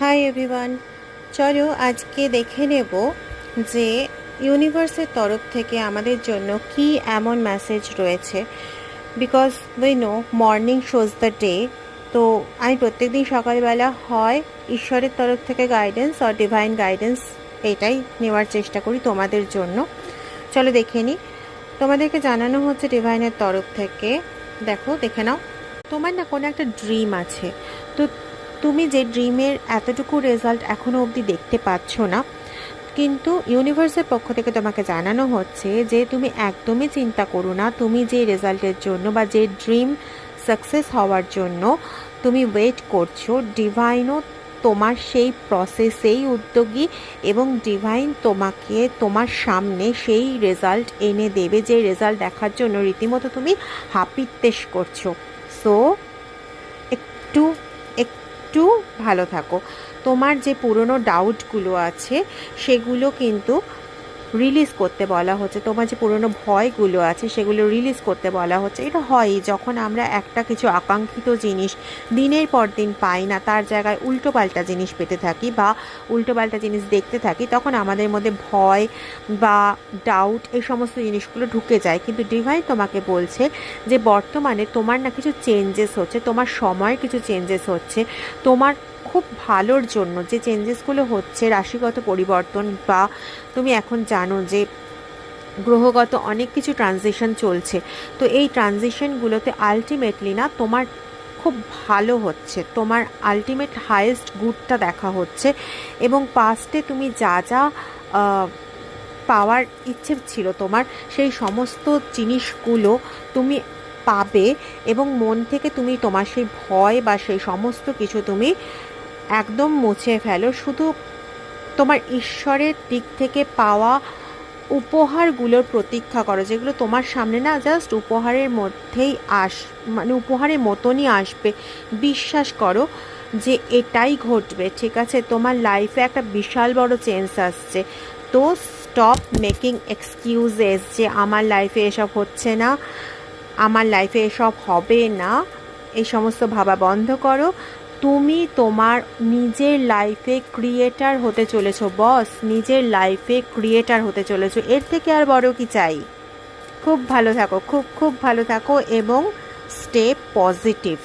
Hi everyone, চলো আজকে দেখে নেব যে ইউনিভার্সের তরফ থেকে আমাদের জন্য কি এমন মেসেজ রয়েছে। Because we know morning shows the day. তো আমি প্রত্যেকদিন সকালবেলা হয় ঈশ্বরের তরফ থেকে গাইডেন্স আর ডিভাইন গাইডেন্স এটাই নেওয়ার চেষ্টা করি তোমাদের জন্য। চলো দেখে নিই। তোমাদেরকে জানানো হচ্ছে ডিভাইনের তরফ থেকে, দেখে নাও। তোমার না কোনো একটা ড্রিম আছে, তো তুমি যে ড্রিমের এতটুকু রেজাল্ট এখনও অবধি দেখতে পাচ্ছ না, কিন্তু ইউনিভার্সের পক্ষ থেকে তোমাকে জানানো হচ্ছে যে তুমি একদমই চিন্তা করো না। তুমি যে রেজাল্টের জন্য বা যে ড্রিম সাকসেস হওয়ার জন্য তুমি ওয়েট করছো, ডিভাইনও তোমার সেই প্রসেসেই উদ্যোগী এবং ডিভাইন তোমাকে তোমার সামনে সেই রেজাল্ট এনে দেবে, যে রেজাল্ট দেখার জন্য রীতিমতো তুমি হাপিত্তেশ করছো। সো একটু একটু ভালো থাকো। তোমার যে পুরনো ডাউটগুলো আছে সেগুলো কিন্তু রিলিজ করতে বলা হচ্ছে। তোমার যে পুরনো ভয়গুলো আছে সেগুলো রিলিজ করতে বলা হচ্ছে। এটা হয়ই, যখন আমরা একটা কিছু আকাঙ্ক্ষিত জিনিস দিনের পর দিন পাই না, তার জায়গায় উল্টোপাল্টা জিনিস পেতে থাকি বা উল্টোপাল্টা জিনিস দেখতে থাকি, তখন আমাদের মধ্যে ভয় বা ডাউট এই সমস্ত জিনিসগুলো ঢুকে যায়। কিন্তু ডিভাইন তোমাকে বলছে যে বর্তমানে তোমার না কিছু চেঞ্জেস হচ্ছে, তোমার সময়ের কিছু চেঞ্জেস হচ্ছে, তোমার খুব ভালোর জন্য যে চেঞ্জেসগুলো হচ্ছে, রাশিগত পরিবর্তন, বা তুমি এখন জানো যে গ্রহগত অনেক কিছু ট্রানজিশন চলছে। তো এই ট্রানজিশনগুলোতে আলটিমেটলি না তোমার খুব ভালো হচ্ছে, তোমার আলটিমেট হাইয়েস্ট গুডটা দেখা হচ্ছে। এবং পাস্টে তুমি যা যা পাওয়ার ইচ্ছে ছিল তোমার, সেই সমস্ত জিনিসগুলো তুমি পাবে এবং মন থেকে তুমি তোমার সেই ভয় বা সেই সমস্ত কিছু তুমি একদম মুছে ফেলো। শুধু তোমার ঈশ্বরের দিক থেকে পাওয়া উপহারগুলোর প্রতীক্ষা করো, যেগুলো তোমার সামনে না জাস্ট উপহারের মধ্যেই মানে উপহারের মতনই আসবে। বিশ্বাস করো যে এটাই ঘটবে, ঠিক আছে? তোমার লাইফে একটা বিশাল বড় চেঞ্জ আসছে। তো স্টপ মেকিং এক্সকিউজেস যে আমার লাইফে এসব হচ্ছে না, আমার লাইফে এসব হবে না, এই সমস্ত ভাবা বন্ধ করো। তুমি তোমার নিজের লাইফে ক্রিয়েটার হতে চলেছো বস, নিজের লাইফে ক্রিয়েটার হতে চলেছো। এর থেকে আর বড় কি চাই? খুব ভালো থাকো, খুব খুব ভালো থাকো এবং স্টে পজিটিভ।